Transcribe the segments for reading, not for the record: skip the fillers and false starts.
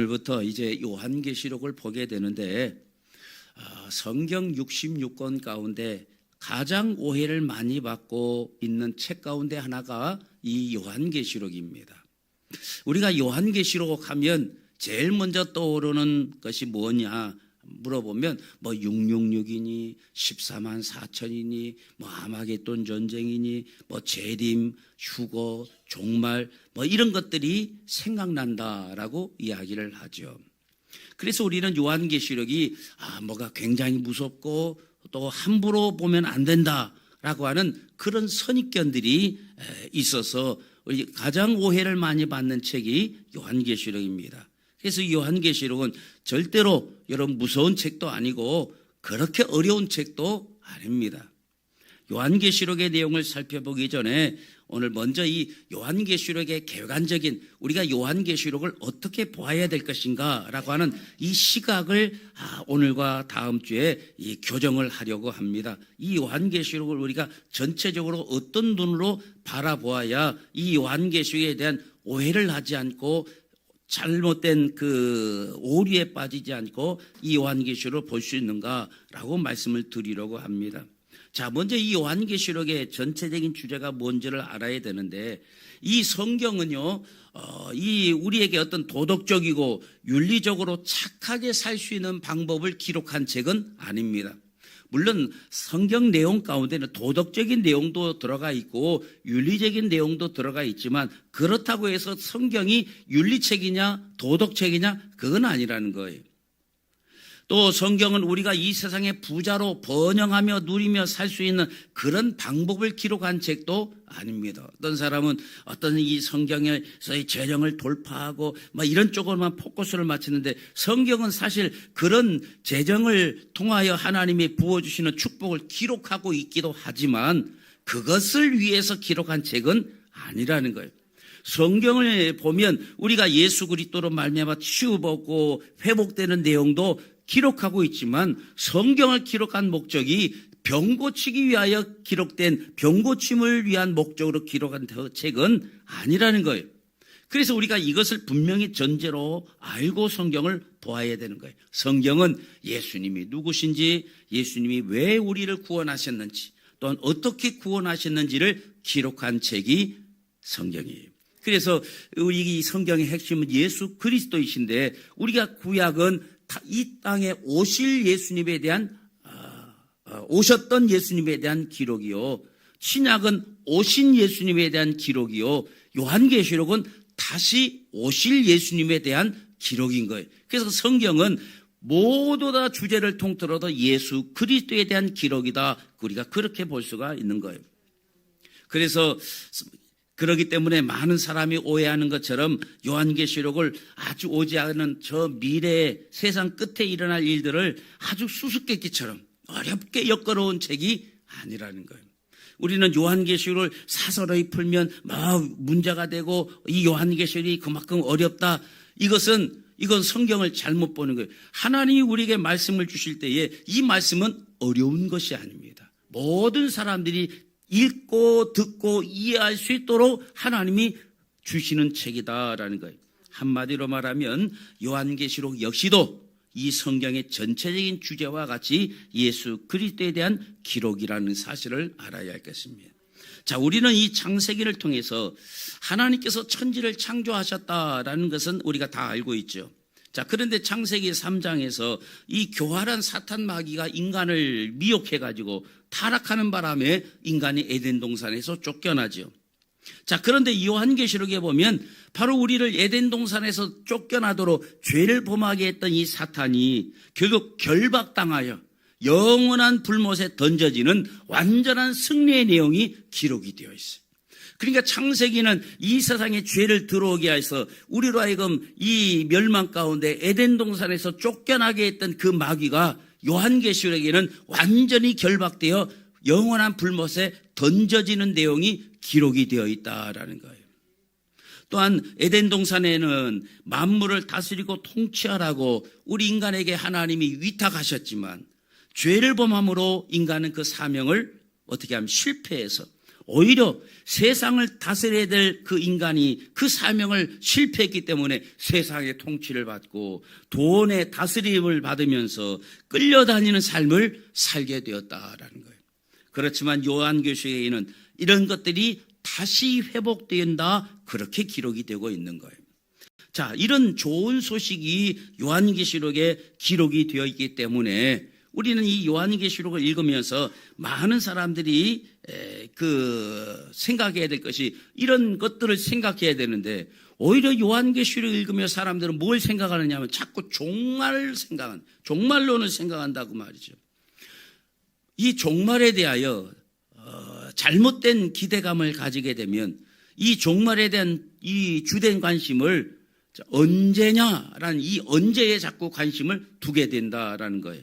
오늘부터 이제 요한계시록을 보게 되는데 성경 66권 가운데 가장 오해를 많이 받고 있는 책 가운데 하나가 이 요한계시록입니다. 우리가 요한계시록 하면 제일 먼저 떠오르는 것이 뭐냐 물어보면 666이니 14만 4천이니 아마겟돈 전쟁이니 재림, 휴거, 종말 이런 것들이 생각난다라고 이야기를 하죠. 그래서 우리는 요한계시록이 뭐가 굉장히 무섭고 또 함부로 보면 안 된다라고 하는 그런 선입견들이 있어서 가장 오해를 많이 받는 책이 요한계시록입니다. 그래서 이 요한계시록은 절대로 여러분 무서운 책도 아니고 그렇게 어려운 책도 아닙니다. 요한계시록의 내용을 살펴보기 전에 오늘 먼저 이 요한계시록의 개관적인 우리가 요한계시록을 어떻게 보아야 될 것인가 라고 하는 이 시각을 오늘과 다음 주에 이 교정을 하려고 합니다. 이 요한계시록을 우리가 전체적으로 어떤 눈으로 바라보아야 이 요한계시록에 대한 오해를 하지 않고 잘못된 그 오류에 빠지지 않고 이 요한계시록을 볼 수 있는가라고 말씀을 드리려고 합니다. 자, 먼저 이 요한계시록의 전체적인 주제가 뭔지를 알아야 되는데 이 성경은요, 이 우리에게 어떤 도덕적이고 윤리적으로 착하게 살 수 있는 방법을 기록한 책은 아닙니다. 물론 성경 내용 가운데는 도덕적인 내용도 들어가 있고 윤리적인 내용도 들어가 있지만 그렇다고 해서 성경이 윤리책이냐 도덕책이냐 그건 아니라는 거예요. 또 성경은 우리가 이 세상의 부자로 번영하며 누리며 살 수 있는 그런 방법을 기록한 책도 아닙니다. 어떤 사람은 어떤 이 성경에서의 재정을 돌파하고 이런 쪽으로만 포커스를 맞추는데 성경은 사실 그런 재정을 통하여 하나님이 부어주시는 축복을 기록하고 있기도 하지만 그것을 위해서 기록한 책은 아니라는 거예요. 성경을 보면 우리가 예수 그리스도로 말미암아 치유받고 회복되는 내용도 기록하고 있지만 성경을 기록한 목적이 병 고치기 위하여 기록된 병 고침을 위한 목적으로 기록한 책은 아니라는 거예요. 그래서 우리가 이것을 분명히 전제로 알고 성경을 보아야 되는 거예요. 성경은 예수님이 누구신지, 예수님이 왜 우리를 구원하셨는지, 또한 어떻게 구원하셨는지를 기록한 책이 성경이에요. 그래서 우리 이 성경의 핵심은 예수 그리스도이신데 우리가 구약은 이 땅에 오실 예수님에 대한 오셨던 예수님에 대한 기록이요, 신약은 오신 예수님에 대한 기록이요, 요한계시록은 다시 오실 예수님에 대한 기록인 거예요. 그래서 성경은 모두 다 주제를 통틀어도 예수 그리스도에 대한 기록이다, 우리가 그렇게 볼 수가 있는 거예요. 그래서 그렇기 때문에 많은 사람이 오해하는 것처럼 요한계시록을 아주 오지 않은 저 미래의 세상 끝에 일어날 일들을 아주 수수께끼처럼 어렵게 엮어놓은 책이 아니라는 거예요. 우리는 요한계시록을 사설의 풀면 문제가 되고 이 요한계시록이 그만큼 어렵다. 이건 성경을 잘못 보는 거예요. 하나님이 우리에게 말씀을 주실 때에 이 말씀은 어려운 것이 아닙니다. 모든 사람들이 읽고 듣고 이해할 수 있도록 하나님이 주시는 책이다라는 거예요. 한마디로 말하면 요한계시록 역시도 이 성경의 전체적인 주제와 같이 예수 그리스도에 대한 기록이라는 사실을 알아야 할 것입니다. 자, 우리는 이 창세기를 통해서 하나님께서 천지를 창조하셨다라는 것은 우리가 다 알고 있죠. 자, 그런데 창세기 3장에서 이 교활한 사탄 마귀가 인간을 미혹해가지고 타락하는 바람에 인간이 에덴 동산에서 쫓겨나죠. 자, 그런데 요한계시록에 보면 바로 우리를 에덴 동산에서 쫓겨나도록 죄를 범하게 했던 이 사탄이 결국 결박당하여 영원한 불못에 던져지는 완전한 승리의 내용이 기록이 되어 있어요. 그러니까 창세기는 이 세상에 죄를 들어오게 해서 우리로 하여금 이 멸망 가운데 에덴 동산에서 쫓겨나게 했던 그 마귀가 요한계시록에는 완전히 결박되어 영원한 불못에 던져지는 내용이 기록이 되어 있다라는 거예요. 또한 에덴 동산에는 만물을 다스리고 통치하라고 우리 인간에게 하나님이 위탁하셨지만 죄를 범함으로 인간은 그 사명을 어떻게 하면 실패해서 오히려 세상을 다스려야 될 그 인간이 그 사명을 실패했기 때문에 세상의 통치를 받고 돈의 다스림을 받으면서 끌려다니는 삶을 살게 되었다라는 거예요. 그렇지만 요한계시록에는 이런 것들이 다시 회복된다, 그렇게 기록이 되고 있는 거예요. 자, 이런 좋은 소식이 요한계시록에 기록이 되어 있기 때문에 우리는 이 요한계시록을 읽으면서 많은 사람들이 생각해야 될 것이, 이런 것들을 생각해야 되는데, 오히려 요한계시록을 읽으며 사람들은 뭘 생각하느냐 하면 자꾸 종말론을 생각한다고 말이죠. 이 종말에 대하여 잘못된 기대감을 가지게 되면 이 종말에 대한 이 주된 관심을 언제냐라는 이 언제에 자꾸 관심을 두게 된다라는 거예요.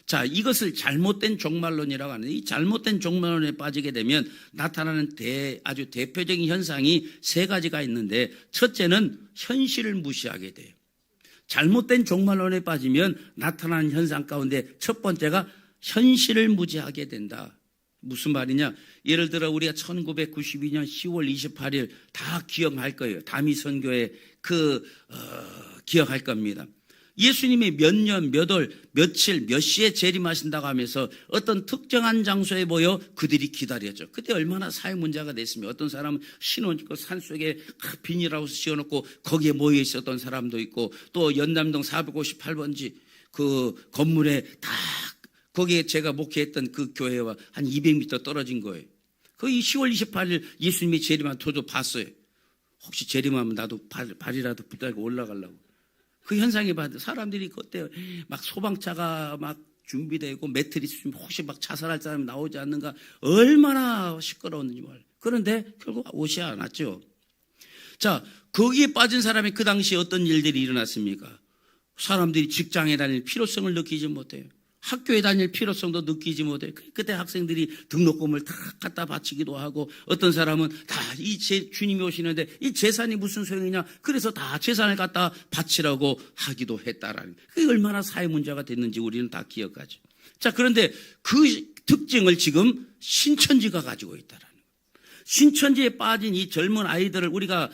자, 이것을 잘못된 종말론이라고 하는데, 이 잘못된 종말론에 빠지게 되면 나타나는 아주 대표적인 현상이 세 가지가 있는데, 첫째는 현실을 무시하게 돼요. 잘못된 종말론에 빠지면 나타나는 현상 가운데 첫 번째가 현실을 무시하게 된다. 무슨 말이냐? 예를 들어 우리가 1992년 10월 28일 다 기억할 거예요. 다미선교회 기억할 겁니다. 예수님이 몇 년, 몇 월, 며칠, 몇 시에 재림하신다고 하면서 어떤 특정한 장소에 모여 그들이 기다렸죠. 그때 얼마나 사회 문제가 됐으면, 어떤 사람은 신혼 있고 산속에 비닐하우스 씌워놓고 거기에 모여 있었던 사람도 있고, 또 연남동 458번지 그 건물에 다, 거기에 제가 목회했던 그 교회와 한 200m 떨어진 거예요. 거기 10월 28일 예수님이 재림한 저도 봤어요. 혹시 재림하면 나도 발이라도 붙들고 올라가려고. 그 현상이 봤는데 사람들이 그때 막 소방차가 막 준비되고 매트리스 혹시 막 자살할 사람이 나오지 않는가, 얼마나 시끄러웠는지 말. 그런데 결국 오지 않았죠. 자, 거기에 빠진 사람이 그 당시에 어떤 일들이 일어났습니까? 사람들이 직장에 다닐 필요성을 느끼지 못해요. 학교에 다닐 필요성도 느끼지 못해요. 그때 학생들이 등록금을 다 갖다 바치기도 하고, 어떤 사람은 다 주님이 오시는데 이 재산이 무슨 소용이냐, 그래서 다 재산을 갖다 바치라고 하기도 했다라는, 그게 얼마나 사회 문제가 됐는지 우리는 다 기억하죠. 자, 그런데 그 특징을 지금 신천지가 가지고 있다라는, 신천지에 빠진 이 젊은 아이들을 우리가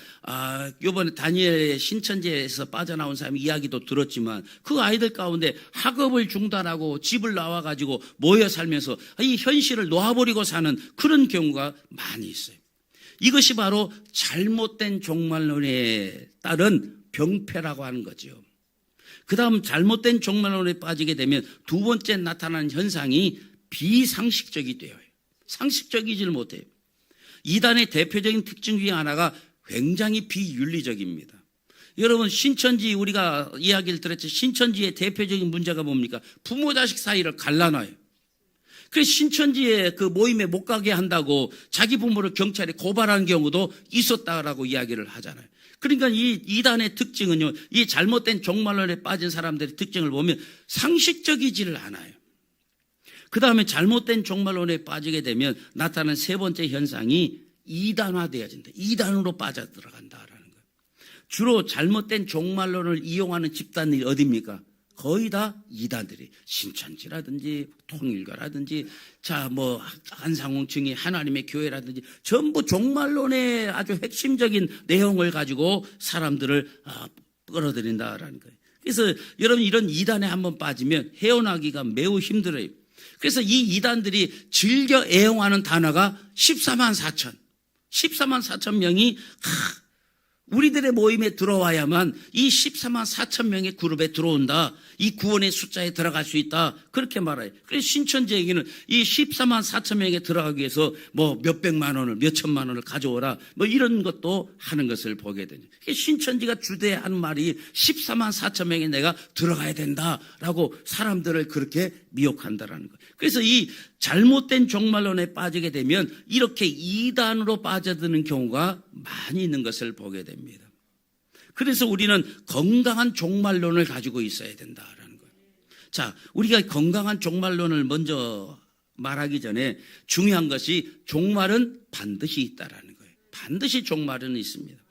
이번에 다니엘의 신천지에서 빠져나온 사람 이야기도 들었지만, 그 아이들 가운데 학업을 중단하고 집을 나와가지고 모여 살면서 이 현실을 놓아버리고 사는 그런 경우가 많이 있어요. 이것이 바로 잘못된 종말론에 따른 병폐라고 하는 거죠. 그 다음 잘못된 종말론에 빠지게 되면 두 번째 나타나는 현상이 비상식적이 돼요. 상식적이질 못해요. 이단의 대표적인 특징 중에 하나가 굉장히 비윤리적입니다. 여러분, 신천지 우리가 이야기를 들었죠. 신천지의 대표적인 문제가 뭡니까? 부모 자식 사이를 갈라놔요. 그래서 신천지의 그 모임에 못 가게 한다고 자기 부모를 경찰에 고발하는 경우도 있었다라고 이야기를 하잖아요. 그러니까 이 이단의 특징은요, 이 잘못된 종말론에 빠진 사람들의 특징을 보면 상식적이지를 않아요. 그 다음에 잘못된 종말론에 빠지게 되면 나타나는 세 번째 현상이 이단화되어진다. 이단으로 빠져들어간다라는 거예요. 주로 잘못된 종말론을 이용하는 집단이 어디입니까? 거의 다 이단들이, 신천지라든지 통일교라든지 한상홍층이 하나님의 교회라든지 전부 종말론의 아주 핵심적인 내용을 가지고 사람들을 끌어들인다라는 거예요. 그래서 여러분, 이런 이단에 한번 빠지면 헤어나기가 매우 힘들어요. 그래서 이 이단들이 즐겨 애용하는 단어가 14만 4천 명이 우리들의 모임에 들어와야만 이 14만 4천 명의 그룹에 들어온다, 이 구원의 숫자에 들어갈 수 있다, 그렇게 말해요. 그래서 신천지에게는 이 14만 4천 명에 들어가기 위해서 뭐 몇백만 원을, 몇천만 원을 가져오라, 뭐 이런 것도 하는 것을 보게 되죠. 신천지가 주대하는 말이 14만 4천 명에 내가 들어가야 된다라고 사람들을 그렇게 미혹한다라는 거예요. 그래서 이 잘못된 종말론에 빠지게 되면 이렇게 이단으로 빠져드는 경우가 많이 있는 것을 보게 됩니다. 그래서 우리는 건강한 종말론을 가지고 있어야 된다라는 거예요. 자, 우리가 건강한 종말론을 먼저 말하기 전에 중요한 것이 종말은 반드시 있다라는 거예요. 반드시 종말은 있습니다.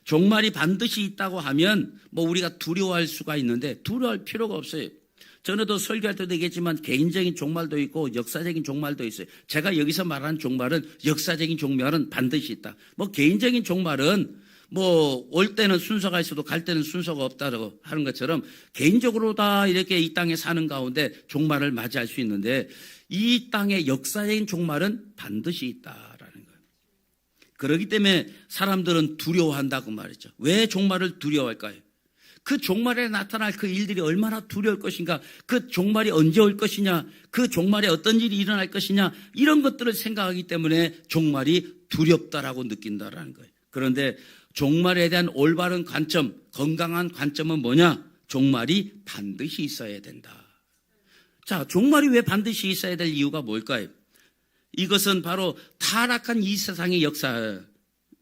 종말이 반드시 있다고 하면 뭐 우리가 두려워할 수가 있는데 두려워할 필요가 없어요. 전에도 설교할 때도 얘기했지만 개인적인 종말도 있고 역사적인 종말도 있어요. 제가 여기서 말하는 종말은 역사적인 종말은 반드시 있다. 뭐 개인적인 종말은 뭐 올 때는 순서가 있어도 갈 때는 순서가 없다고 하는 것처럼 개인적으로 다 이렇게 이 땅에 사는 가운데 종말을 맞이할 수 있는데 이 땅의 역사적인 종말은 반드시 있다라는 거예요. 그렇기 때문에 사람들은 두려워한다고 말이죠. 왜 종말을 두려워할까요? 그 종말에 나타날 그 일들이 얼마나 두려울 것인가, 그 종말이 언제 올 것이냐, 그 종말에 어떤 일이 일어날 것이냐, 이런 것들을 생각하기 때문에 종말이 두렵다라고 느낀다라는 거예요. 그런데 종말에 대한 올바른 관점, 건강한 관점은 뭐냐? 종말이 반드시 있어야 된다. 자, 종말이 왜 반드시 있어야 될 이유가 뭘까요? 이것은 바로 타락한 이 세상의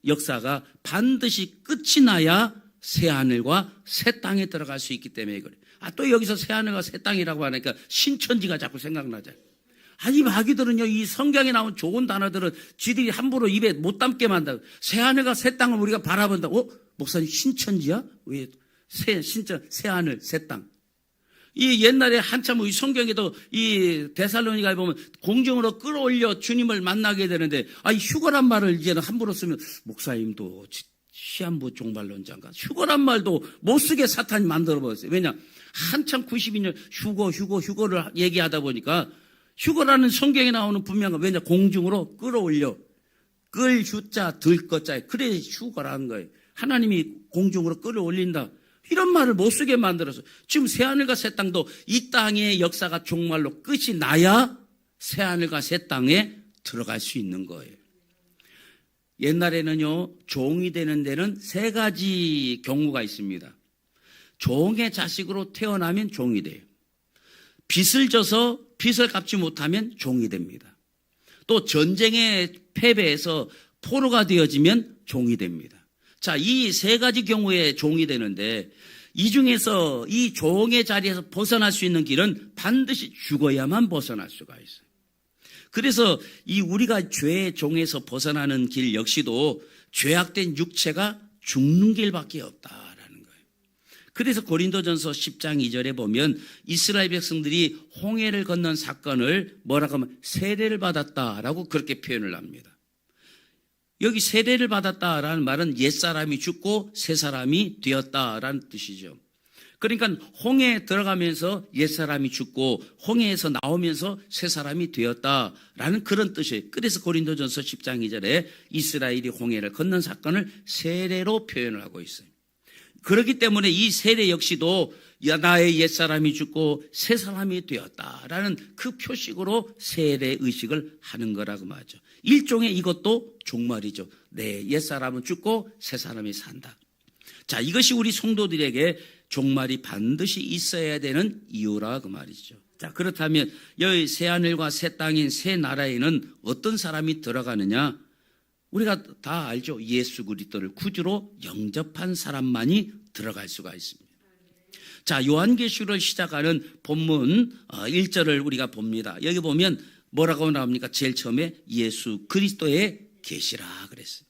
역사가 반드시 끝이 나야 새하늘과 새 땅에 들어갈 수 있기 때문에 그래요. 또 여기서 새하늘과 새 땅이라고 하니까 신천지가 자꾸 생각나잖아요. 아니, 마귀들은요, 이 성경에 나온 좋은 단어들은 쥐들이 함부로 입에 못 담게 만든다고. 새하늘과 새 땅을 우리가 바라본다고. 목사님, 신천지야? 왜? 새하늘, 새 땅. 이 옛날에 한참 이 성경에도 이 데살로니가에 보면 공중으로 끌어올려 주님을 만나게 되는데, 휴거란 말을 이제는 함부로 쓰면, 목사님도 시한부 종말론자인가? 휴거란 말도 못 쓰게 사탄이 만들어버렸어요. 왜냐? 한참 92년 휴거를 얘기하다 보니까 휴거라는 성경에 나오는 분명한, 왜냐? 공중으로 끌어올려. 끌 휴자, 들 거자. 그래 휴거라는 거예요. 하나님이 공중으로 끌어올린다. 이런 말을 못 쓰게 만들어서 지금 새하늘과 새 땅도 이 땅의 역사가 종말로 끝이 나야 새하늘과 새 땅에 들어갈 수 있는 거예요. 옛날에는요, 종이 되는 데는 3가지 경우가 있습니다. 종의 자식으로 태어나면 종이 돼요. 빚을 져서 빚을 갚지 못하면 종이 됩니다. 또 전쟁에 패배해서 포로가 되어지면 종이 됩니다. 자, 이 3가지 경우에 종이 되는데 이 중에서 이 종의 자리에서 벗어날 수 있는 길은 반드시 죽어야만 벗어날 수가 있어요. 그래서 이 우리가 죄의 종에서 벗어나는 길 역시도 죄악된 육체가 죽는 길밖에 없다라는 거예요. 그래서 고린도전서 10장 2절에 보면 이스라엘 백성들이 홍해를 건넌 사건을 뭐라고 하면 세례를 받았다라고 그렇게 표현을 합니다. 여기 세례를 받았다라는 말은 옛사람이 죽고 새사람이 되었다라는 뜻이죠. 그러니까 홍해에 들어가면서 옛사람이 죽고 홍해에서 나오면서 새사람이 되었다라는 그런 뜻이에요. 그래서 고린도전서 10장 2절에 이스라엘이 홍해를 건넌 사건을 세례로 표현을 하고 있어요. 그렇기 때문에 이 세례 역시도 나의 옛사람이 죽고 새사람이 되었다라는 그 표식으로 세례 의식을 하는 거라고 말하죠. 일종의 이것도 종말이죠. 내 옛사람은 죽고 새사람이 산다. 자, 이것이 우리 성도들에게 종말이 반드시 있어야 되는 이유라 그 말이죠. 자, 그렇다면 여기 새하늘과 새 땅인 새 나라에는 어떤 사람이 들어가느냐? 우리가 다 알죠. 예수 그리스도를 구주로 영접한 사람만이 들어갈 수가 있습니다. 자, 요한계시록을 시작하는 본문 1절을 우리가 봅니다. 여기 보면 뭐라고 나옵니까? 제일 처음에 예수 그리스도의 계시라 그랬어요.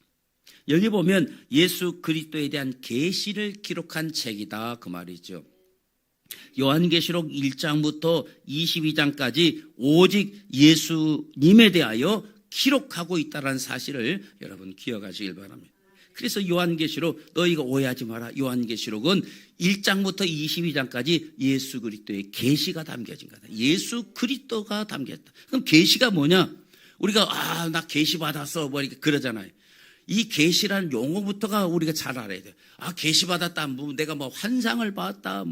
여기 보면 예수 그리스도에 대한 계시를 기록한 책이다 그 말이죠. 요한계시록 1장부터 22장까지 오직 예수님에 대하여 기록하고 있다는 사실을 여러분 기억하시길 바랍니다. 그래서 요한계시록 너희가 오해하지 마라. 요한계시록은 1장부터 22장까지 예수 그리스도의 계시가 담겨진 거다. 예수 그리스도가 담겼다. 그럼 계시가 뭐냐? 우리가 나 계시 받았어 뭐 이렇게 그러잖아요. 이 계시라는 용어부터가 우리가 잘 알아야 돼요. 계시 받았다. 뭐 내가 뭐 환상을 봤다.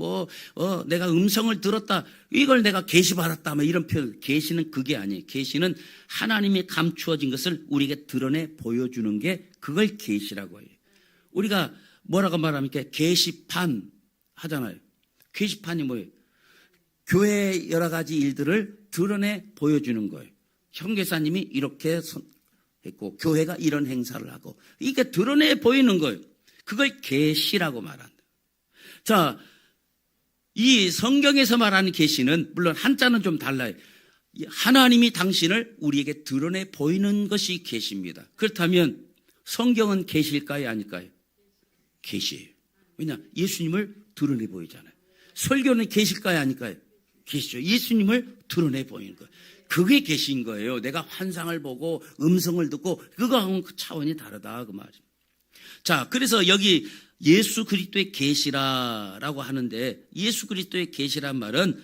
내가 음성을 들었다. 이걸 내가 계시 받았다. 뭐 이런 표현. 계시는 그게 아니에요. 계시는 하나님이 감추어진 것을 우리에게 드러내 보여주는 게 그걸 계시라고 해요. 우리가 뭐라고 말합니까? 계시판 하잖아요. 계시판이 뭐예요? 교회의 여러 가지 일들을 드러내 보여주는 거예요. 형제사님이 이렇게 했고 교회가 이런 행사를 하고 이게 드러내 보이는 거예요. 그걸 계시라고 말한다. 자, 이 성경에서 말하는 계시는 물론 한자는 좀 달라요. 하나님이 당신을 우리에게 드러내 보이는 것이 계시입니다. 그렇다면 성경은 계시일까요? 아닐까요? 계시예요. 왜냐? 예수님을 드러내 보이잖아요. 설교는 계시일까요? 아닐까요? 계시죠. 예수님을 드러내 보이는 거예요. 그게 계신 거예요. 내가 환상을 보고 음성을 듣고 그거하고는 그 차원이 다르다 그 말이에요. 자, 그래서 여기 예수 그리스도의 계시라라고 하는데 예수 그리스도의 계시란 말은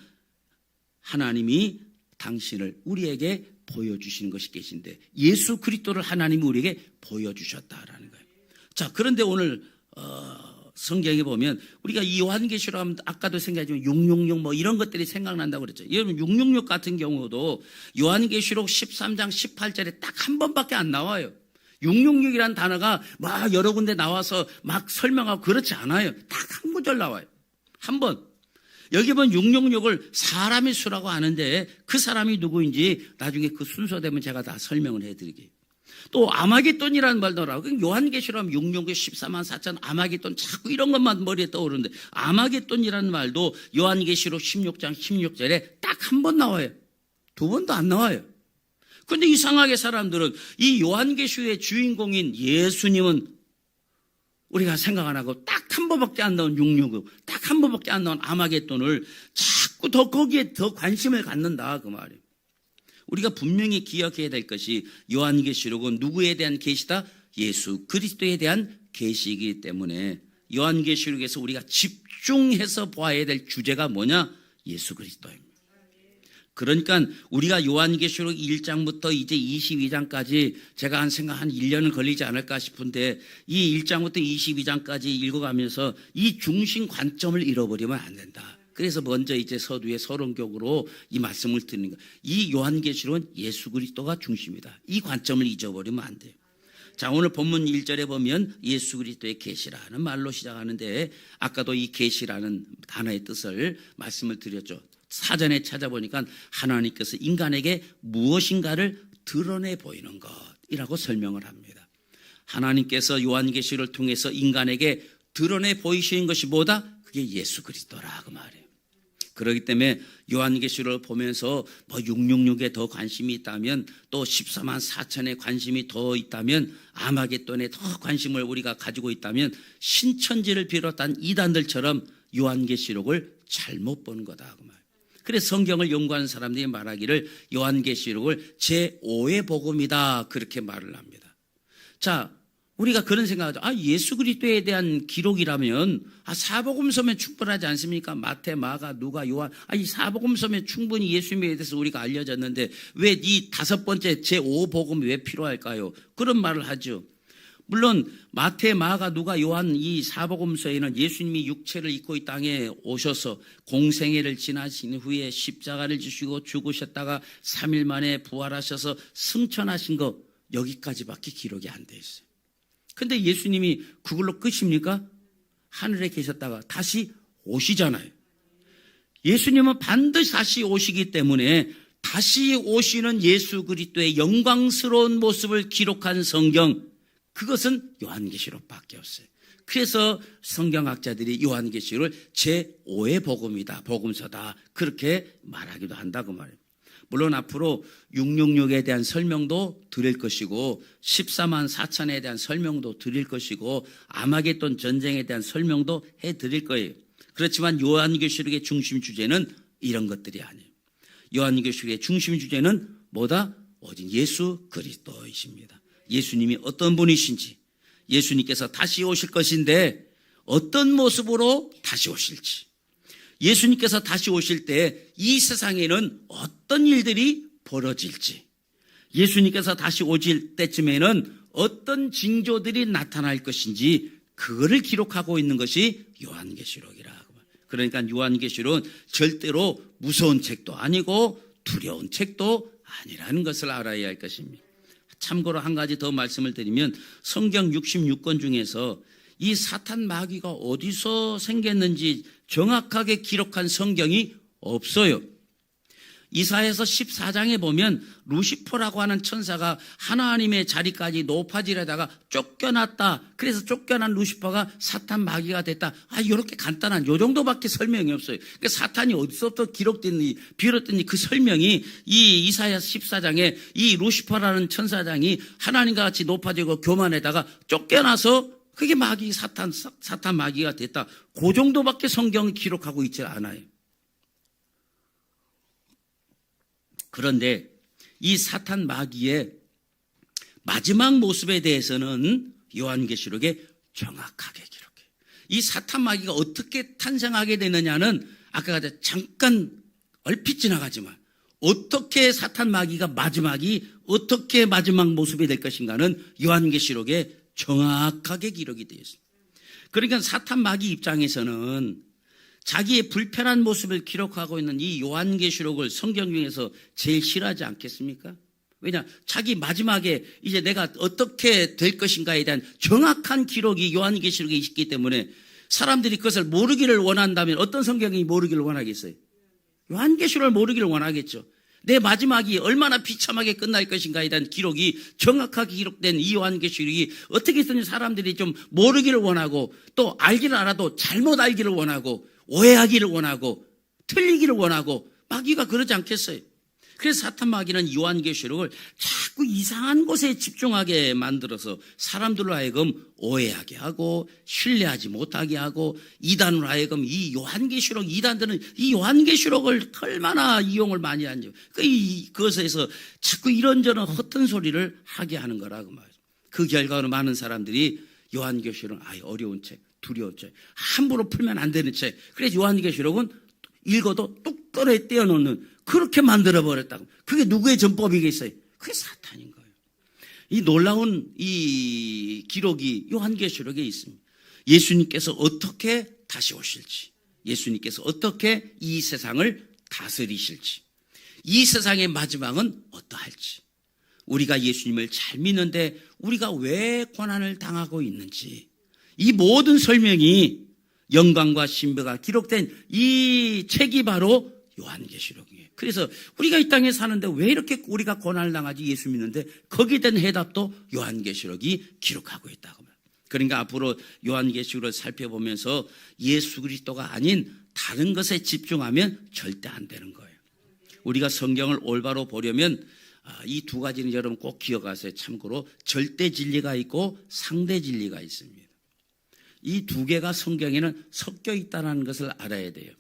하나님이 당신을 우리에게 보여주시는 것이 계신데 예수 그리스도를 하나님이 우리에게 보여주셨다라는 거예요. 자, 그런데 오늘 성경에 보면 우리가 이 요한계시록 하면 아까도 생각했지만 666 뭐 이런 것들이 생각난다고 그랬죠. 여러분 666 같은 경우도 요한계시록 13장 18절에 딱 한 번밖에 안 나와요. 666이라는 단어가 막 여러 군데 나와서 막 설명하고 그렇지 않아요. 딱 한 구절 나와요. 한 번. 여기 보면 666을 사람의 수라고 하는데 그 사람이 누구인지 나중에 그 순서 되면 제가 다 설명을 해드릴게요. 또 아마겟돈이라는 말도 나오고 요한계시록 하면 666, 14만 4천 아마겟돈 자꾸 이런 것만 머리에 떠오르는데 아마겟돈이라는 말도 요한계시록 16장 16절에 딱 한 번 나와요. 두 번도 안 나와요. 그런데 이상하게 사람들은 이 요한계시록의 주인공인 예수님은 우리가 생각 안 하고 딱 한 번밖에 안 나온 666, 딱 한 번밖에 안 나온 아마겟돈을 자꾸 더 거기에 더 관심을 갖는다 그 말이에요. 우리가 분명히 기억해야 될 것이 요한계시록은 누구에 대한 계시다? 예수 그리스도에 대한 계시이기 때문에 요한계시록에서 우리가 집중해서 봐야 될 주제가 뭐냐? 예수 그리스도입니다. 그러니까 우리가 요한계시록 1장부터 이제 22장까지 제가 한 생각 한 1년은 걸리지 않을까 싶은데 이 1장부터 22장까지 읽어가면서 이 중심 관점을 잃어버리면 안 된다. 그래서 먼저 이제 서두에 서론격으로 이 말씀을 드리는 거예요. 이 요한계시록은 예수 그리스도가 중심이다. 이 관점을 잊어버리면 안 돼요. 자, 오늘 본문 1절에 보면 예수 그리스도의 계시라는 말로 시작하는데 아까도 이 계시라는 단어의 뜻을 말씀을 드렸죠. 사전에 찾아보니까 하나님께서 인간에게 무엇인가를 드러내 보이는 것이라고 설명을 합니다. 하나님께서 요한계시를 통해서 인간에게 드러내 보이시는 것이 뭐다? 그게 예수 그리스도라 그 말이에요. 그렇기 때문에 요한계시를 보면서 뭐 666에 더 관심이 있다면 또 14만 4천에 관심이 더 있다면 아마겟돈에 더 관심을 우리가 가지고 있다면 신천지를 비롯한 이단들처럼 요한계시록을 잘못 본 거다 그 말이에요. 그래서 성경을 연구하는 사람들이 말하기를 요한계시록을 제5의 복음이다 그렇게 말을 합니다. 자, 우리가 그런 생각하죠. 예수 그리스도에 대한 기록이라면 사복음서면 충분하지 않습니까? 마태, 마가, 누가, 요한. 이 사복음서면 충분히 예수님에 대해서 우리가 알려졌는데 왜 이 다섯 번째 제5복음이 왜 필요할까요? 그런 말을 하죠. 물론 마태, 마가, 누가, 요한 이 사복음서에는 예수님이 육체를 입고 이 땅에 오셔서 공생애를 지나신 후에 십자가를 지시고 죽으셨다가 3일 만에 부활하셔서 승천하신 거 여기까지밖에 기록이 안 돼 있어요. 근데 예수님이 그걸로 끝입니까? 하늘에 계셨다가 다시 오시잖아요. 예수님은 반드시 다시 오시기 때문에 다시 오시는 예수 그리스도의 영광스러운 모습을 기록한 성경, 그것은 요한계시록밖에 없어요. 그래서 성경학자들이 요한계시록을 제5의 복음이다, 복음서다 그렇게 말하기도 한다고 말해요. 물론 앞으로 666에 대한 설명도 드릴 것이고 14만 4천에 대한 설명도 드릴 것이고 아마겟돈 전쟁에 대한 설명도 해드릴 거예요. 그렇지만 요한계시록의 중심 주제는 이런 것들이 아니에요. 요한계시록의 중심 주제는 뭐다? 오직 예수 그리스도이십니다. 예수님이 어떤 분이신지, 예수님께서 다시 오실 것인데 어떤 모습으로 다시 오실지, 예수님께서 다시 오실 때 이 세상에는 어떤 일들이 벌어질지, 예수님께서 다시 오실 때쯤에는 어떤 징조들이 나타날 것인지 그거를 기록하고 있는 것이 요한계시록이라. 그러니까 요한계시록은 절대로 무서운 책도 아니고 두려운 책도 아니라는 것을 알아야 할 것입니다. 참고로 한 가지 더 말씀을 드리면 성경 66권 중에서 이 사탄 마귀가 어디서 생겼는지 정확하게 기록한 성경이 없어요. 이사야서 14장에 보면 루시퍼라고 하는 천사가 하나님의 자리까지 높아지려다가 쫓겨났다. 그래서 쫓겨난 루시퍼가 사탄 마귀가 됐다. 이렇게 간단한 요 정도밖에 설명이 없어요. 그러니까 사탄이 어디서부터 기록됐는지 비롯됐는지 그 설명이 이 이사야서 14장에 이 루시퍼라는 천사장이 하나님과 같이 높아지고 교만에다가 쫓겨나서 그게 사탄 마귀가 됐다. 그 정도밖에 성경이 기록하고 있지 않아요. 그런데 이 사탄 마귀의 마지막 모습에 대해서는 요한계시록에 정확하게 기록해요. 이 사탄 마귀가 어떻게 탄생하게 되느냐는 아까 잠깐 얼핏 지나가지만 어떻게 사탄 마귀가 마지막이 어떻게 마지막 모습이 될 것인가는 요한계시록에 정확하게 기록이 되어 있습니다. 그러니까 사탄 마귀 입장에서는 자기의 불편한 모습을 기록하고 있는 이 요한계시록을 성경 중에서 제일 싫어하지 않겠습니까? 왜냐? 자기 마지막에 이제 내가 어떻게 될 것인가에 대한 정확한 기록이 요한계시록에 있기 때문에 사람들이 그것을 모르기를 원한다면 어떤 성경이 모르기를 원하겠어요? 요한계시록을 모르기를 원하겠죠. 내 마지막이 얼마나 비참하게 끝날 것인가에 대한 기록이 정확하게 기록된 이 요한계시록이 어떻게 해서든 사람들이 좀 모르기를 원하고 또 알기를 알아도 잘못 알기를 원하고 오해하기를 원하고 틀리기를 원하고 마귀가 그러지 않겠어요? 그래서 사탄 마귀는 요한계시록을 자꾸 이상한 곳에 집중하게 만들어서 사람들로 하여금 오해하게 하고 신뢰하지 못하게 하고 이단으로 하여금 이 요한계시록 이단들은 이 요한계시록을 얼마나 이용을 많이 하는지 그것에서 자꾸 이런저런 허튼 소리를 하게 하는 거라고 말이죠. 그 결과로 많은 사람들이 요한계시록은 어려운 책, 두려운 책, 함부로 풀면 안 되는 책. 그래서 요한계시록은 읽어도 뚝 떨어 떼어놓는 그렇게 만들어버렸다고. 그게 누구의 전법이겠어요? 그게 사탄인 거예요. 이 놀라운 이 기록이 요한계시록에 있습니다. 예수님께서 어떻게 다시 오실지, 예수님께서 어떻게 이 세상을 다스리실지, 이 세상의 마지막은 어떠할지, 우리가 예수님을 잘 믿는데 우리가 왜 고난을 당하고 있는지, 이 모든 설명이 영광과 신비가 기록된 이 책이 바로 요한계시록이에요. 그래서 우리가 이 땅에 사는데 왜 이렇게 우리가 고난을 당하지 예수 믿는데 거기에 대한 해답도 요한계시록이 기록하고 있다고 말합니다. 그러니까 앞으로 요한계시록을 살펴보면서 예수 그리스도가 아닌 다른 것에 집중하면 절대 안 되는 거예요. 우리가 성경을 올바로 보려면 이 두 가지는 여러분 꼭 기억하세요. 참고로 절대 진리가 있고 상대 진리가 있습니다. 이 두 개가 성경에는 섞여 있다는 것을 알아야 돼요.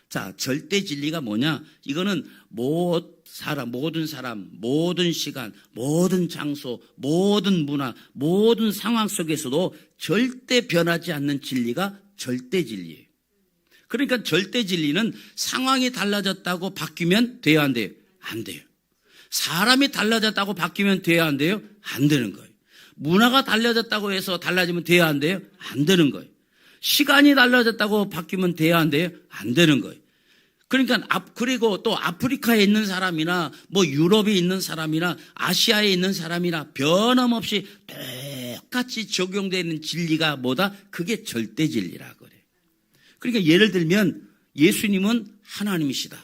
자, 절대 진리가 뭐냐? 이거는 모든 사람, 모든 시간, 모든 장소, 모든 문화, 모든 상황 속에서도 절대 변하지 않는 진리가 절대 진리예요. 그러니까 절대 진리는 상황이 달라졌다고 바뀌면 돼요, 안 돼요? 안 돼요. 사람이 달라졌다고 바뀌면 돼요, 안 돼요? 안 되는 거예요. 문화가 달라졌다고 해서 달라지면 돼요, 안 돼요? 안 되는 거예요. 시간이 달라졌다고 바뀌면 돼요, 안 돼요? 안 되는 거예요. 그러니까 그리고 또 아프리카에 있는 사람이나 뭐 유럽에 있는 사람이나 아시아에 있는 사람이나 변함없이 똑같이 적용되는 진리가 뭐다? 그게 절대 진리라고 그래요. 그러니까 예를 들면 예수님은 하나님이시다.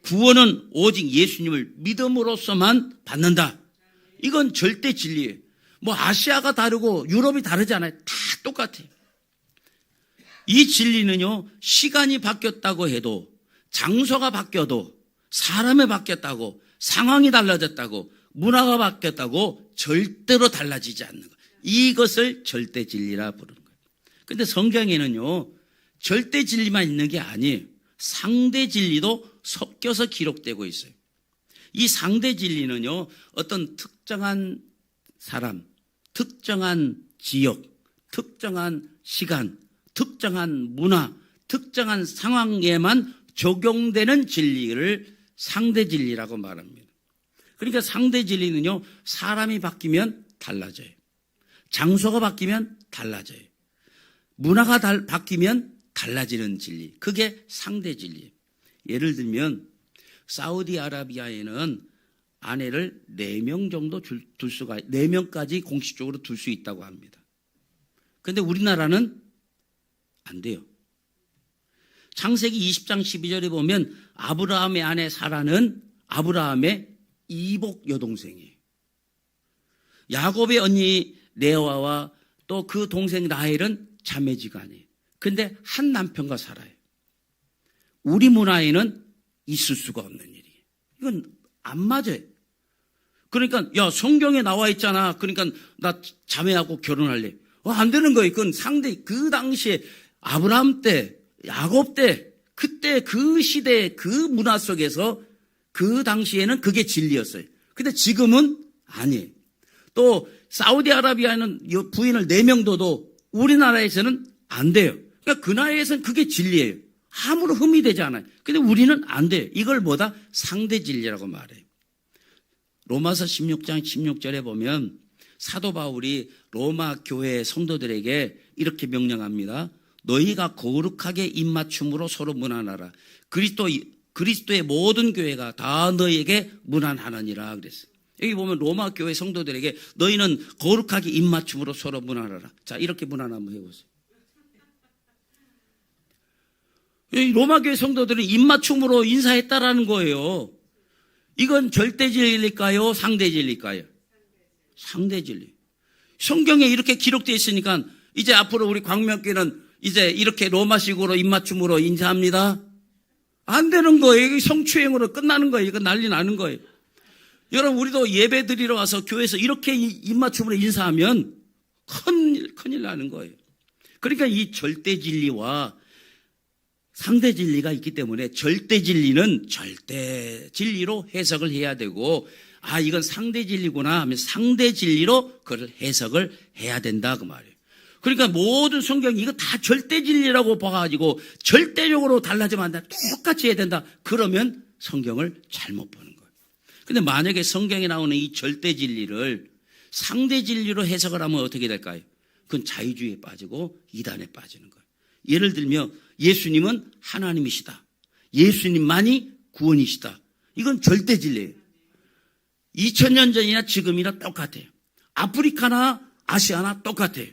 구원은 오직 예수님을 믿음으로서만 받는다. 이건 절대 진리예요. 뭐 아시아가 다르고 유럽이 다르지 않아요. 다 똑같아요. 이 진리는요, 시간이 바뀌었다고 해도 장소가 바뀌어도 사람이 바뀌었다고 상황이 달라졌다고 문화가 바뀌었다고 절대로 달라지지 않는 거예요. 이것을 절대 진리라 부르는 거예요. 그런데 성경에는요, 절대 진리만 있는 게 아니에요. 상대 진리도 섞여서 기록되고 있어요. 이 상대 진리는요, 어떤 특정한 사람, 특정한 지역, 특정한 시간, 특정한 문화, 특정한 상황에만 적용되는 진리를 상대 진리라고 말합니다. 그러니까 상대 진리는요, 사람이 바뀌면 달라져요. 장소가 바뀌면 달라져요. 문화가 바뀌면 달라지는 진리. 그게 상대 진리예요. 예를 들면 사우디아라비아에는 아내를 4명 정도 둘 수가, 4명까지 공식적으로 둘 수 있다고 합니다. 그런데 우리나라는 안 돼요. 창세기 20장 12절에 보면 아브라함의 아내 사라는 아브라함의 이복 여동생이에요. 야곱의 언니 레아와 또 그 동생 라헬은 자매지간이에요. 그런데 한 남편과 살아요. 우리 문화에는 있을 수가 없는 일이에요. 이건 안 맞아요. 그러니까 야, 성경에 나와 있잖아. 그러니까 나 자매하고 결혼할래. 안 되는 거예요. 그건 그 당시에 아브라함 때, 야곱 때, 그때 그 시대 그 문화 속에서 그 당시에는 그게 진리였어요. 근데 지금은 아니에요. 또 사우디아라비아는 부인을 4명 둬도 우리나라에서는 안 돼요. 그러니까 그 나라에서는 그게 진리예요. 아무런 흠이 되지 않아요. 근데 우리는 안 돼요. 이걸 뭐다? 상대 진리라고 말해요. 로마서 16장 16절에 보면 사도 바울이 로마 교회 성도들에게 이렇게 명령합니다. 너희가 거룩하게 입맞춤으로 서로 문안하라. 그리스도의 모든 교회가 다 너희에게 문안하느니라 그랬어요. 여기 보면 로마 교회 성도들에게 너희는 거룩하게 입맞춤으로 서로 문안하라. 자, 이렇게 문안 한번 해보세요. 로마 교회 성도들은 입맞춤으로 인사했다라는 거예요. 이건 절대 진리일까요? 상대 진리일까요? 상대 진리. 성경에 이렇게 기록되어 있으니까 이제 앞으로 우리 광명교회는 이제 이렇게 로마식으로 입맞춤으로 인사합니다. 안 되는 거예요. 이게 성추행으로 끝나는 거예요. 이거 난리 나는 거예요. 여러분, 우리도 예배 드리러 와서 교회에서 이렇게 입맞춤으로 인사하면 큰일 나는 거예요. 그러니까 이 절대 진리와 상대 진리가 있기 때문에 절대 진리는 절대 진리로 해석을 해야 되고, 아, 이건 상대 진리구나 하면 상대 진리로 그걸 해석을 해야 된다 그 말이에요. 그러니까 모든 성경이 이거 다 절대 진리라고 봐가지고 절대적으로 달라지면 안 된다, 똑같이 해야 된다, 그러면 성경을 잘못 보는 거예요. 근데 만약에 성경에 나오는 이 절대 진리를 상대 진리로 해석을 하면 어떻게 될까요? 그건 자유주의에 빠지고 이단에 빠지는 거예요. 예를 들면 예수님은 하나님이시다, 예수님만이 구원이시다, 이건 절대 진리예요. 2000년 전이나 지금이나 똑같아요. 아프리카나 아시아나 똑같아요.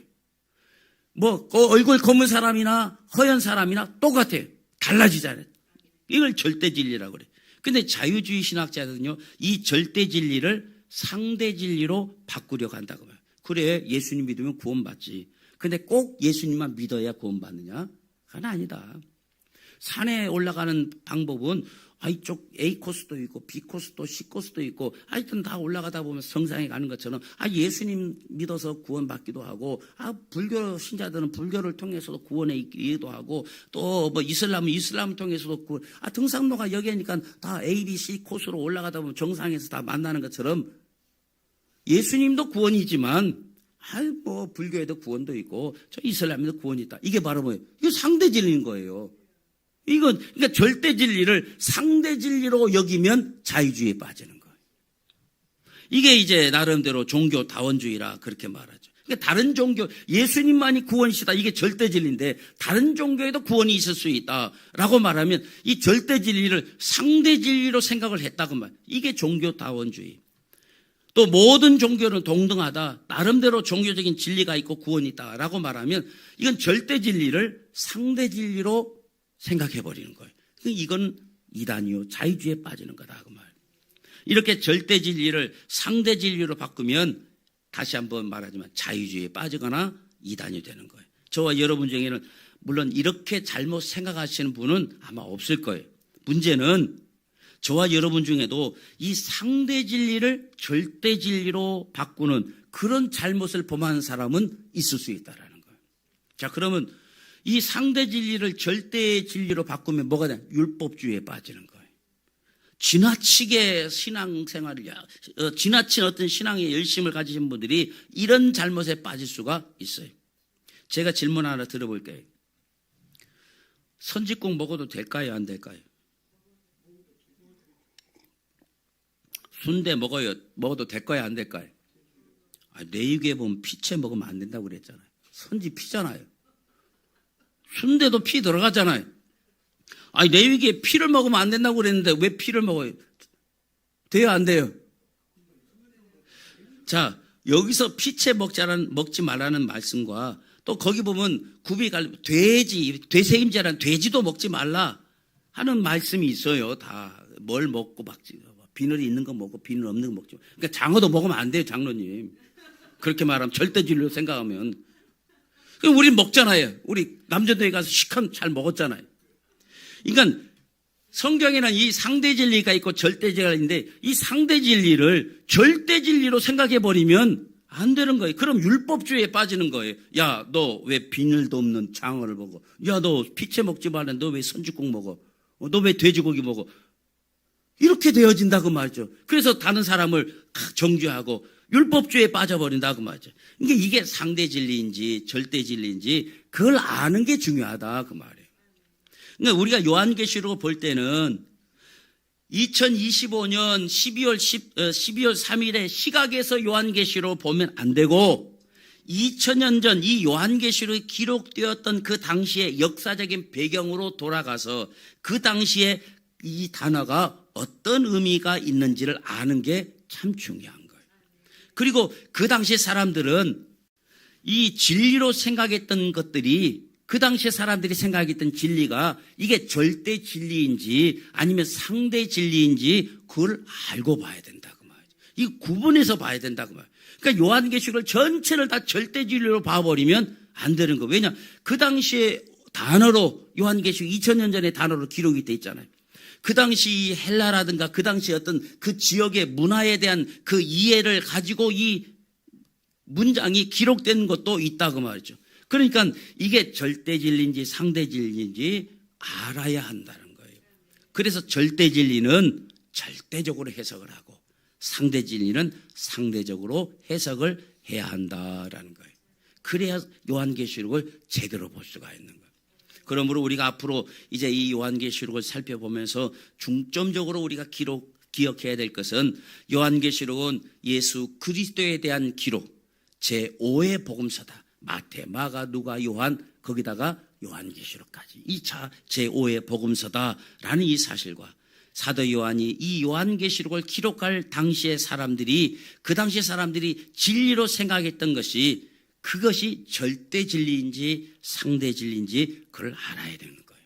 얼굴 검은 사람이나 허연 사람이나 똑같아요. 달라지잖아요. 이걸 절대 진리라고 그래요. 근데 자유주의 신학자들은요, 이 절대 진리를 상대 진리로 바꾸려고 한다고 해요. 그래, 예수님 믿으면 구원받지. 근데 꼭 예수님만 믿어야 구원받느냐? 그건 아니다. 산에 올라가는 방법은 이쪽 A 코스도 있고 B 코스도 C 코스도 있고 하여튼 다 올라가다 보면 정상에 가는 것처럼 예수님 믿어서 구원받기도 하고, 불교 신자들은 불교를 통해서도 구원에 있기도 하고, 또 이슬람은 이슬람을 통해서도 구원, 등산로가 여기니까 다 A, B, C 코스로 올라가다 보면 정상에서 다 만나는 것처럼 예수님도 구원이지만 불교에도 구원도 있고 저 이슬람에도 구원이 있다. 이게 바로 뭐예요? 이거 상대 진리인 거예요. 그러니까 절대 진리를 상대 진리로 여기면 자유주의에 빠지는 거예요. 이게 이제 나름대로 종교 다원주의라 그렇게 말하죠. 그러니까 다른 종교, 예수님만이 구원이시다, 이게 절대 진리인데 다른 종교에도 구원이 있을 수 있다라고 말하면 이 절대 진리를 상대 진리로 생각을 했다고 말. 이게 종교 다원주의. 또 모든 종교는 동등하다, 나름대로 종교적인 진리가 있고 구원이 있다라고 말하면 이건 절대 진리를 상대 진리로 생각해버리는 거예요. 이건 이단이요, 자유주의에 빠지는 거다 그 말. 이렇게 절대 진리를 상대 진리로 바꾸면 다시 한번 말하지만 자유주의에 빠지거나 이단이 되는 거예요. 저와 여러분 중에는 물론 이렇게 잘못 생각하시는 분은 아마 없을 거예요. 문제는 저와 여러분 중에도 이 상대 진리를 절대 진리로 바꾸는 그런 잘못을 범하는 사람은 있을 수 있다라는 거예요. 자, 그러면 이 상대 진리를 절대 진리로 바꾸면 뭐가 돼? 율법주의에 빠지는 거예요. 지나치게 신앙생활을, 지나친 어떤 신앙의 열심을 가지신 분들이 이런 잘못에 빠질 수가 있어요. 제가 질문 하나 들어볼게요. 선지국 먹어도 될까요, 안 될까요? 순대 먹어도 될까요, 안 될까요? 레위기에 보면 피채 먹으면 안 된다고 그랬잖아요. 선지 피잖아요. 순대도 피 들어가잖아요. 레위기에 피를 먹으면 안 된다고 그랬는데 왜 피를 먹어요? 돼요, 안 돼요? 자, 여기서 피채 먹지 말라는 말씀과 또 거기 보면 되새김질한 돼지도 먹지 말라 하는 말씀이 있어요. 다 뭘 먹고 비늘이 있는 거 먹고 비늘 없는 거 먹지. 그러니까 장어도 먹으면 안 돼요, 장로님. 그렇게 말하면 절대 진리로 생각하면. 우리 먹잖아요. 우리 남자들에 가서 시큼 잘 먹었잖아요. 그러니까 성경에는 이 상대 진리가 있고 절대 진리가 있는데 이 상대 진리를 절대 진리로 생각해 버리면 안 되는 거예요. 그럼 율법주의에 빠지는 거예요. 야, 너 왜 비늘도 없는 장어를 먹어? 야, 너 피채 먹지 말라. 너 왜 선지국 먹어? 너 왜 돼지고기 먹어? 이렇게 되어진다고 말이죠. 그래서 다른 사람을 정죄하고 율법주의에 빠져버린다고 말이죠. 이게 상대 진리인지 절대 진리인지 그걸 아는 게 중요하다 그 말이에요. 그러니까 우리가 요한계시록을 볼 때는 2025년 12월 3일에 시각에서 요한계시록을 보면 안 되고 2000년 전 이 요한계시록이 기록되었던 그 당시의 역사적인 배경으로 돌아가서 그 당시에 이 단어가 어떤 의미가 있는지를 아는 게 참 중요한 거예요. 그리고 그 당시 사람들은 이 진리로 생각했던 것들이 그 당시 사람들이 생각했던 진리가 이게 절대 진리인지 아니면 상대 진리인지 그걸 알고 봐야 된다고 말이죠. 이 구분해서 봐야 된다고 말이에요. 그러니까 요한계시록을 전체를 다 절대 진리로 봐버리면 안 되는 거예요. 왜냐? 그 당시에 단어로 요한계시록 2000년 전의 단어로 기록이 돼 있잖아요. 그 당시 헬라라든가 그 당시 어떤 그 지역의 문화에 대한 그 이해를 가지고 이 문장이 기록된 것도 있다고 말이죠. 그러니까 이게 절대 진리인지 상대 진리인지 알아야 한다는 거예요. 그래서 절대 진리는 절대적으로 해석을 하고 상대 진리는 상대적으로 해석을 해야 한다라는 거예요. 그래야 요한계시록을 제대로 볼 수가 있는 거예요. 그러므로 우리가 앞으로 이제 이 요한계시록을 살펴보면서 중점적으로 우리가 기억해야 될 것은 요한계시록은 예수 그리스도에 대한 기록, 제5의 복음서다. 마태, 마가, 누가, 요한, 거기다가 요한계시록까지 2차 제5의 복음서다라는 이 사실과 사도 요한이 이 요한계시록을 기록할 당시의 사람들이 그 당시 사람들이 진리로 생각했던 것이 그것이 절대 진리인지 상대 진리인지 그걸 알아야 되는 거예요.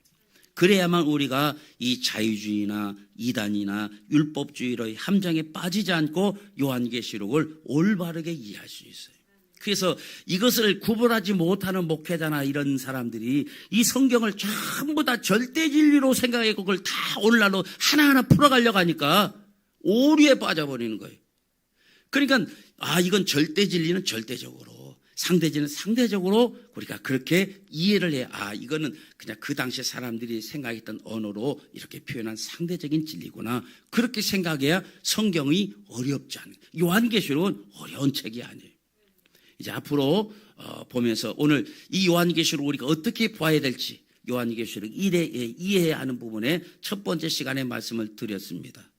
그래야만 우리가 이 자유주의나 이단이나 율법주의의 함정에 빠지지 않고 요한계시록을 올바르게 이해할 수 있어요. 그래서 이것을 구분하지 못하는 목회자나 이런 사람들이 이 성경을 전부 다 절대 진리로 생각하고 그걸 다 오늘날로 하나하나 풀어가려고 하니까 오류에 빠져버리는 거예요. 그러니까 이건 절대 진리는 절대적으로 상대 진리는 상대적으로 우리가 그렇게 이해를 해야 이거는 그냥 그 당시 사람들이 생각했던 언어로 이렇게 표현한 상대적인 진리구나. 그렇게 생각해야 성경이 어렵지 않아요. 요한계시록은 어려운 책이 아니에요. 이제 앞으로 보면서 오늘 이 요한계시록 우리가 어떻게 봐야 될지 요한계시록 1에 이해해야 하는 부분에 첫 번째 시간에 말씀을 드렸습니다.